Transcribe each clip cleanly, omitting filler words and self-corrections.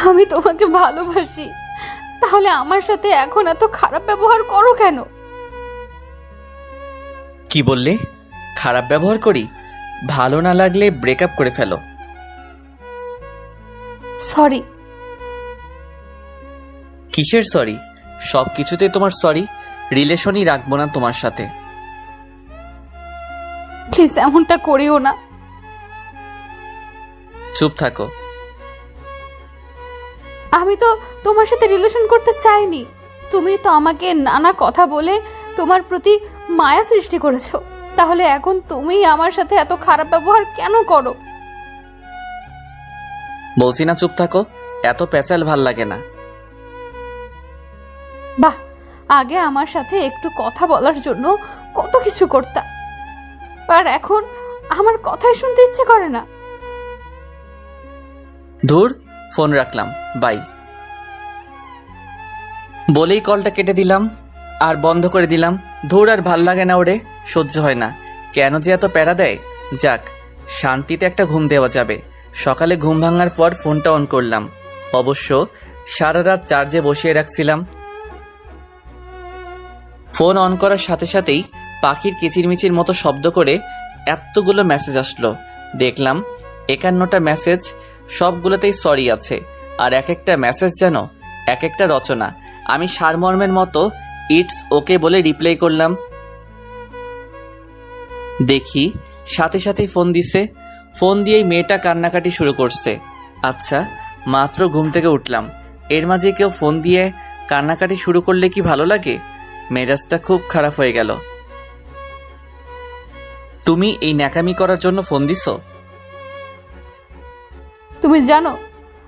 আমি তোমাকে ভালোবাসি, তাহলে আমার সাথে এখন এত খারাপ ব্যবহার করো কেন? কি বললে? খারাপ ব্যবহার করি? ভালো না লাগলে ব্রেকআপ করে ফেলো। সরি। কিসের সরি? সব কিছুতে তোমার সরি। রিলেশনই রাখবো না তোমার সাথে। প্লিজ এমনটা করিও না। চুপ থাকো। আমি তো তোমার সাথে রিলেশন করতে চাইনি। তুমি তো আমাকে নানা কথা বলে তোমার প্রতি মায়া সৃষ্টি করেছো, তাহলে এখন তুমি আমার সাথে এত খারাপ ব্যবহার কেন করো? বলছি না চুপ থাকো। এত প্যাচাল ভাল লাগে না। বাহ, আগে আমার সাথে একটু কথা বলার জন্য কত কিছু করতা, আর এখন আমার কথাই শুনতে ইচ্ছে করে না। ধুর, ফোন রাখলাম, বাই বলেই কলটা কেটে দিলাম আর বন্ধ করে দিলাম। ধুর, আর ভাল লাগে না ওরে, সহ্য হয় না। কেন যে এত প্যারা দেয়। যাক, শান্তিতে একটা ঘুম দেওয়া যাবে। সকালে ঘুম ভাঙার পর ফোনটা অন করলাম। অবশ্য সারা রাত চার্জে বসিয়ে রাখছিলাম। ফোন অন করার সাথে সাথেই পাখির কিচিরমিচির মতো শব্দ করে এতগুলো মেসেজ আসলো। দেখলাম 51টা মেসেজ, সবগুলোতেই সরি আছে। আর এক একটা মেসেজ যেন এক একটা রচনা। আমি সারমর্মের মতো ইটস ওকে বলে রিপ্লাই করলাম। দেখি সাথে সাথে ফোন দিছে। ফোন দিয়েই মেয়েটা কান্নাকাটি শুরু করছে। আচ্ছা, মাত্র ঘুম থেকে উঠলাম, এর মাঝে কেউ ফোন দিয়ে কান্নাকাটি শুরু করলে কি ভালো লাগে? মেজাজটা খুব খারাপ হয়ে গেল। তুমি এই ন্যাকামি করার জন্য ফোন দিছো? তুমি জানো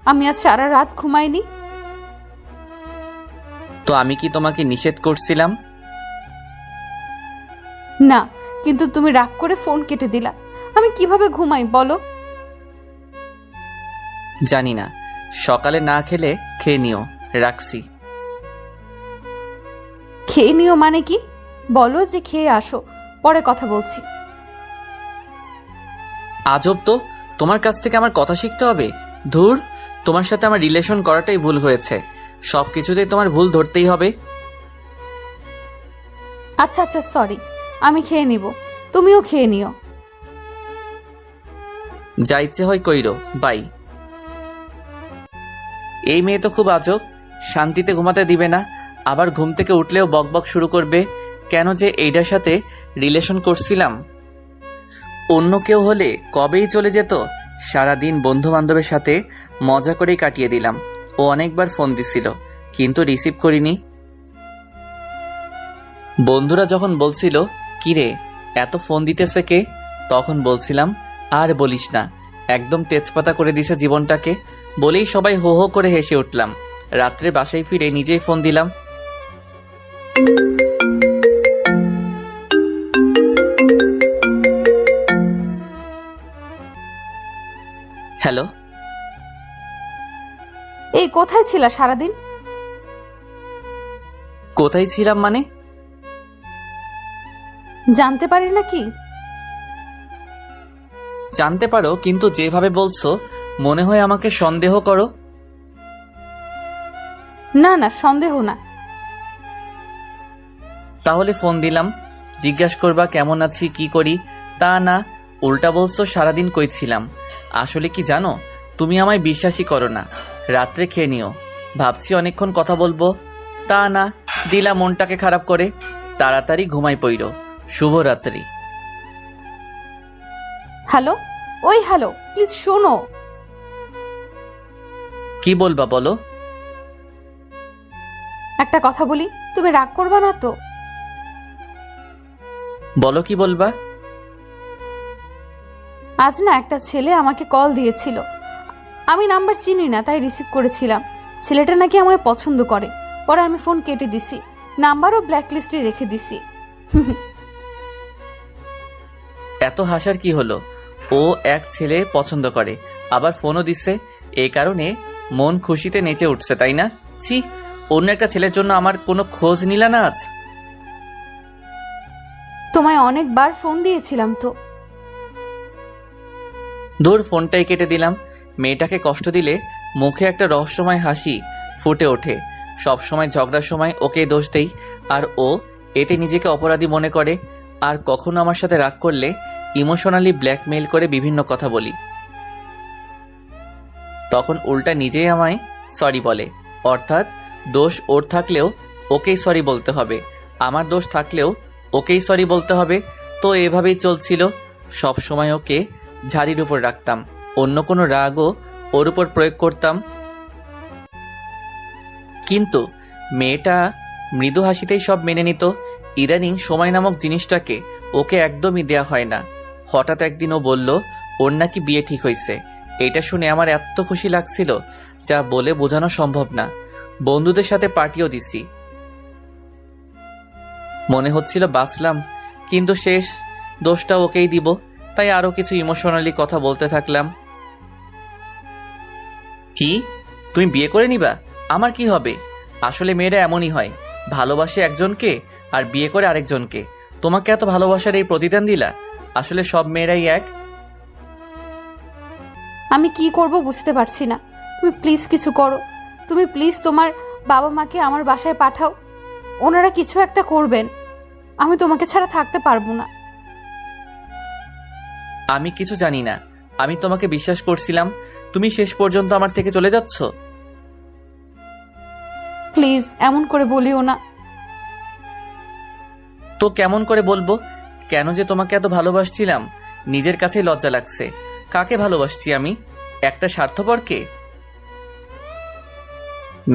আমি আজ সারা রাত ঘুমাইনি। তো আমি কি তোমাকে নিষেধ করছিলাম? না, কিন্তু তুমি রাগ করে ফোন কেটে দিলা। আমি কিভাবে ঘুমাই বলো? জানি না, সকালে না খেলে খেয়ে নিও। রাখছি। খেয়ে নিও মানে কি? বলো যে খেয়ে আসো, পরে কথা বলছি। আজব তো, তোমার কাছ থেকে আমার কথা শিখতে হবে? ধুর, তোমার সাথে আমার রিলেশন করাটাই ভুল হয়েছে। সব কিছুতেই তোমার ভুল ধরতেই হবে। আচ্ছা আচ্ছা, সরি, আমি খেয়ে নিব, তুমিও খেয়ে নিও। যা ইচ্ছে হয় কইরো, বাই। এই মেয়ে তো খুব আজব, শান্তিতে ঘুমাতে দিবে না, আবার ঘুম থেকে উঠলেও বকবক শুরু করবে। কেন যে এইটার সাথে রিলেশন করছিলাম? অন্য কেউ হলে কবেই চলে যেত। সারাদিন বন্ধু বান্ধবের সাথে মজা করেই কাটিয়ে দিলাম। ও অনেকবার ফোন দিছিল, কিন্তু রিসিভ করিনি। বন্ধুরা যখন বলছিল কিরে এত ফোন দিতেছে কে, তখন বলছিলাম আর বলিস না, একদম তেজপাতা করে দিছে জীবনটাকে। বলেই সবাই হো হো করে হেসে উঠলাম। রাত্রে বাসায় ফিরে নিজেই ফোন দিলাম। হ্যালো। এই কোথায় ছিলা সারাদিন? কোথায় ছিলাম মানে? জানতে পারি নাকি? জানতে পারো, কিন্তু যেভাবে বলছো মনে হয় আমাকে সন্দেহ করো। না না, সন্দেহ না। তাহলে ফোন দিলাম, জিজ্ঞাসা করবা কেমন আছি কি করি, তা না উল্টা বলছো সারাদিন কই ছিলাম। আসলে কি জানো, তুমি আমায় বিশ্বাসই করো না। রাত্রে খেয়ে নিও। ভাবছি অনেকক্ষণ কথা বলবো, তা না দিলা মনটাকে খারাপ করে। তাড়াতাড়ি ঘুমাই পইরো। শুভরাত্রি। হ্যালো, ওই হ্যালো, প্লিজ শোনো। কি বলবা বলো? একটা কথা বলি, তুমি রাগ করবা না তো? বলো কি বলবা? আজ না একটা ছেলে আমাকে কল দিয়েছিল। আমি নাম্বার চিনি না, তাই রিসিভ করেছিলাম। ছেলেটা নাকি আমায় পছন্দ করে। পরে আমি ফোন কেটে দিছি, নাম্বারও ব্ল্যাক লিস্টে রেখে দিছি। এত হাসার কি হলো? ও এক ছেলে পছন্দ করে, আবার ফোনও দিচ্ছে, এই কারণে মন খুশিতে নেচে উঠছে, তাই না? ছি, অন্য একটা ছেলের জন্য আমার কোনো খোঁজ নিলা না আজ? তোমায় অনেকবার ফোন দিয়েছিলাম তো। দূর, ফোনটাই কেটে দিলাম। মেয়েটাকে কষ্ট দিলে মুখে একটা রহস্যময় হাসি ফুটে ওঠে। সবসময় ঝগড়ার সময় ওকে দোষ দেই, আর ও এতে নিজেকে অপরাধী মনে করে। আর কখনো আমার সাথে রাগ করলে ইমোশনালি ব্ল্যাকমেইল করে বিভিন্ন কথা বলি, তখন উল্টা নিজেই আমায় সরি বলে। অর্থাৎ দোষ ওর থাকলেও ওকেই সরি বলতে হবে, আমার দোষ থাকলেও ওকেই সরি বলতে হবে। তো এভাবেই চলছিল। সব সময় ওকে ঝাড়ির উপর রাখতাম, অন্য কোনো রাগও ওর উপর প্রয়োগ করতাম। কিন্তু মেয়েটা মৃদু হাসিতেই সব মেনে নিত। ইদানিং সময় নামক জিনিসটাকে ওকে একদমই দেয়া হয় না। হঠাৎ একদিন ও বলল ওর নাকি বিয়ে ঠিক হয়েছে। এটা শুনে আমার এত খুশি লাগছিল যা বলে বোঝানো সম্ভব না। বন্ধুদের সাথে পার্টিও দিছি, মনে হচ্ছিল বাঁচলাম। কিন্তু শেষ দোষটা ওকেই দিব, তাই আরো কিছু ইমোশনালি কথা বলতে থাকলাম। কি, তুমি বিয়ে করে নিবা? আমার কি হবে? আসলে মেয়েরা এমনই হয়, ভালোবাসে একজনকে আর বিয়ে করে আরেকজনকে। তোমাকে এত ভালোবাসার এই প্রতিদান দিলা? আসলে সব মেয়েরাই এক। আমি কি করব বুঝতে পারছি না। তুমি প্লিজ কিছু করো। তুমি প্লিজ তোমার বাবা মাকে আমার বাসায় পাঠাও, ওনারা কিছু একটা করবেন। আমি তোমাকে ছাড়া থাকতে পারবো না। আমি কিছু জানি না, আমি তোমাকে বিশ্বাস করছিলাম, তুমি শেষ পর্যন্ত আমার থেকে চলে যাচ্ছ। প্লিজ এমন করে বলিও না। তো কেমন করে বলবো? কেন যে তোমাকে এত ভালোবাসছিলাম নিজের কাছেই লজ্জা লাগছে। কাকে ভালোবাসছি আমি? একটা স্বার্থপরকে?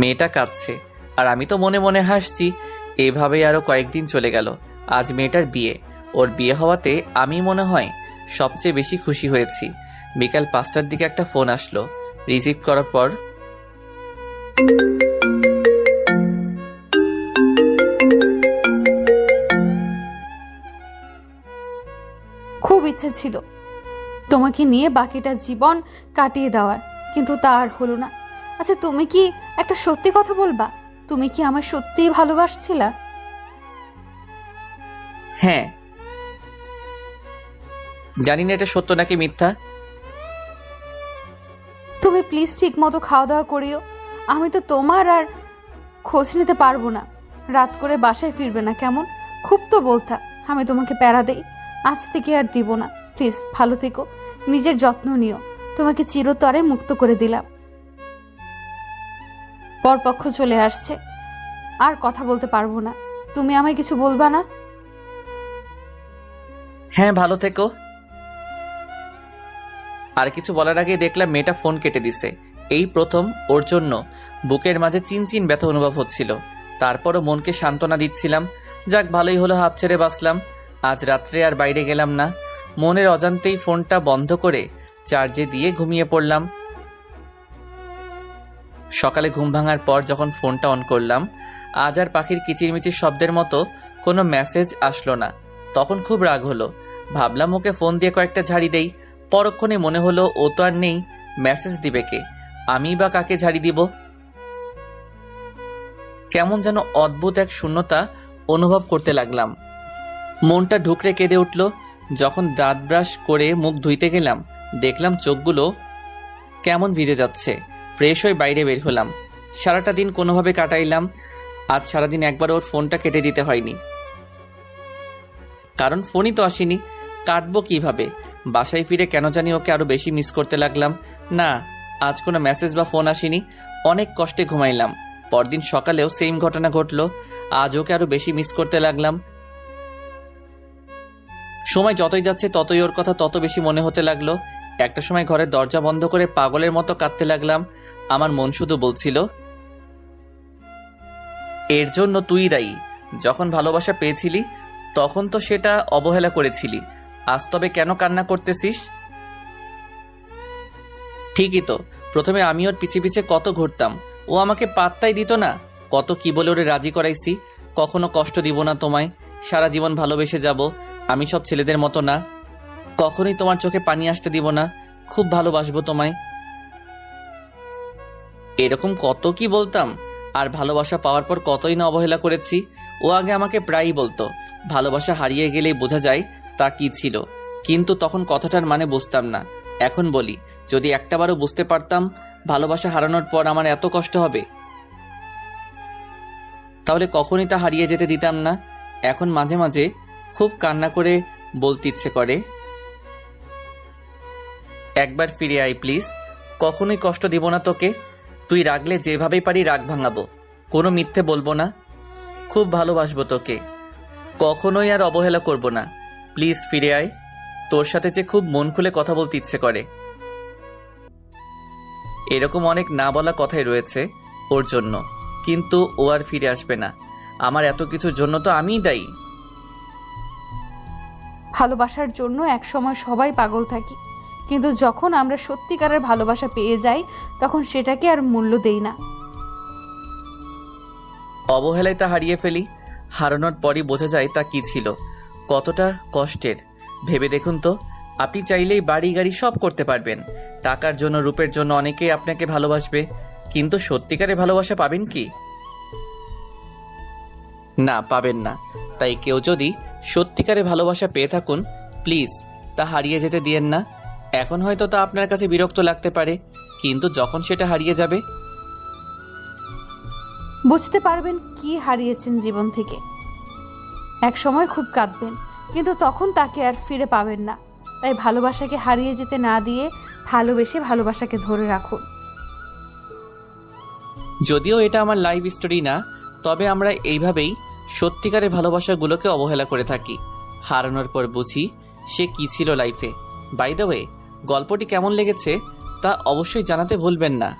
মেয়েটা কাঁদছে আর আমি তো মনে মনে হাসছি। এভাবেই আরো কয়েকদিন চলে গেল। আজ মেয়েটার বিয়ে। ওর বিয়ে হওয়াতে আমি মনে হয় সবচেয়ে বেশি খুশি হয়েছি। বিকাল 5টার দিকে একটা ফোন আসলো। রিসিভ করার পর খুব ইচ্ছে ছিল তোমাকে নিয়ে বাকিটা জীবন কাটিয়ে দেওয়ার, কিন্তু তা আর হলো না। আচ্ছা তুমি কি একটা সত্যি কথা বলবা? তুমি কি আমার সত্যিই ভালোবাসছিলা? হ্যাঁ। জানি না এটা সত্য নাকি মিথ্যা। তুমি প্লিজ ঠিক মতো খাওয়া দাওয়া করিও। আমি তো তোমার আর খোঁজ নিতে পারবো না। রাত করে বাসায় ফিরবে না কেমন? খুব তো বলতা আমি তোমাকে প্যারা দেই। আজ থেকে আর দিব না। প্লিজ ভালো থেকো, নিজের যত্ন নিও। তোমাকে চিরতরে মুক্ত করে দিলাম। পরপক্ষ চলে আসছে, আর কথা বলতে পারবো না। তুমি আমায় কিছু বলবা না? হ্যাঁ, ভালো থেকো। আর কিছু বলার আগে দেখলাম মেয়েটা ফোন কেটে দিছে। এই প্রথম ওর জন্য বুকের মাঝে চিনচিন ব্যথা অনুভব হচ্ছিল। তারপরও মনকে সান্ত্বনা দিচ্ছিলাম, যাক ভালোই হলো, হাঁপ ছেড়ে বাঁচলাম। আজ রাত্রে আর বাইরে গেলাম না। মনের অজান্তেই ফোনটা বন্ধ করে চার্জে দিয়ে ঘুমিয়ে পড়লাম। সকালে ঘুম ভাঙার পর যখন ফোনটা অন করলাম, আজ আর পাখির কিচিরমিচির শব্দের মতো কোনো মেসেজ আসলো না। তখন খুব রাগ হলো। ভাবলাম ওকে ফোন দিয়ে কয়েকটা ঝাড়ি দেই। পরক্ষণে মনে হলো ও তো আর নেই, মেসেজ দিবে কে? আমি বা কাকে ঝাড়ি দিব? কেমন যেন অদ্ভুত এক শূন্যতা অনুভব করতে লাগলাম। মনটা ঢুকরে কেঁদে উঠল। যখন দাঁত ব্রাশ করে মুখ ধুইতে গেলাম, দেখলাম চোখগুলো কেমন ভিজে যাচ্ছে। ফ্রেশ হয়ে বাইরে বের হলাম। সারাটা দিন কোনোভাবে কাটাইলাম। আজ সারাদিন একবার ওর ফোনটা কেটে দিতে হয়নি, কারণ ফোনই তো আসেনি। কাটবো কিভাবে? বাসায় ফিরে কেন জানি ওকে আরো বেশি মিস করতে লাগলাম। না, আজ কোনো মেসেজ বা ফোন আসেনি। অনেক কষ্টে ঘুমাইলাম। পরদিন সকালেও সেম ঘটনা ঘটলো। আজ ওকে আরো বেশি মিস করতে লাগলাম। সময় যতই যাচ্ছে ততই ওর কথা তত বেশি মনে হতে লাগলো। একটা সময় ঘরের দরজা বন্ধ করে পাগলের মতো কাঁদতে লাগলাম। আমার মন শুধু বলছিল, এর জন্য তুই দায়ী। যখন ভালোবাসা পেয়েছিলি তখন তো সেটা অবহেলা করেছিলি, আজ তবে কেন কান্না করতেছিস? ঠিকই তো, প্রথমে আমি ওর পিছে পিছে কত ঘুরতাম, ও আমাকে পাত্তাই দিত না। কত কি বলে ওরে রাজি করাইছি, কখনো কষ্ট দিব না তোমায়, সারা জীবন ভালোবেসে যাব, আমি সব ছেলেদের মতো না, কখনোই তোমার চোখে পানি আসতে দিব না, খুব ভালোবাসবো তোমায়। এরকম কত কি বলতাম। আর ভালোবাসা পাওয়ার পর কতই না অবহেলা করেছি। ও আগে আমাকে প্রায়ই বলতো, ভালোবাসা হারিয়ে গেলেই বোঝা যায় তা কি ছিল, কিন্তু তখন কথাটার মানে বুঝতাম না। এখন বলি, যদি একটাবারও বুঝতে পারতাম ভালোবাসা হারানোর পর আমার এত কষ্ট হবে, তাহলে কখনই তা হারিয়ে যেতে দিতাম না। এখন মাঝে মাঝে খুব কান্না করে বলতে ইচ্ছে করে, একবার ফিরে আয় প্লিজ, কখনোই কষ্ট দিব না তোকে। তুই রাগলে যেভাবেই পারি রাগ ভাঙাবো, কোনো মিথ্যে বলবো না, খুব ভালোবাসবো তোকে, কখনোই আর অবহেলা করব না। প্লিজ ফিরে আয়, তোর সাথে যে খুব মন খুলে কথা বলতে ইচ্ছে করে। এরকম অনেক না বলা কথাই রয়েছে ওর জন্য, কিন্তু ও আর ফিরে আসবে না। আমার এত কিছুর জন্য তো আমিই দায়ী। ভালোবাসার জন্য একসময় সবাই পাগল থাকি, কিন্তু যখন আমরা সত্যিকারের ভালোবাসা পেয়ে যাই তখন সেটাকে আর মূল্য দেই না। অবহেলায় তা হারিয়ে ফেলি, হারানোর পরই বোঝা যায় তা কি ছিল, কতটা কষ্টের। ভেবে দেখুন তো, আপনি চাইলেই বাড়ি গাড়ি সব করতে পারবেন, টাকার জন্য রূপের জন্য অনেকেই আপনাকে ভালোবাসবে, কিন্তু সত্যিকারের ভালোবাসা পাবেন কি? না, পাবেন না। তাই কেউ যদি সত্যিকারের ভালোবাসা পেয়ে থাকুন, প্লিজ তা হারিয়ে যেতে দিয়েন না। এখন হয়তো তা আপনার কাছে বিরক্ত লাগতে পারে, কিন্তু যখন সেটা হারিয়ে যাবে বুঝতে পারবেন কি হারিয়েছেন জীবন থেকে। এক সময় খুব কাঁদবেন, কিন্তু তখন তাকে আর ফিরে পাবেন না। তাই ভালোবাসাকে হারিয়ে যেতে না দিয়ে ভালোবেসে ভালোবাসাকে ধরে রাখুন। যদিও এটা আমার লাইফ স্টোরি না, তবে আমরা এইভাবেই সত্যিকারের ভালোবাসাগুলোকে অবহেলা করে থাকি। হারানোর পর বুঝি সে কি ছিল লাইফে। বাই দ্য ওয়ে, গল্পটি কেমন লেগেছে তা অবশ্যই জানাতে ভুলবেন না।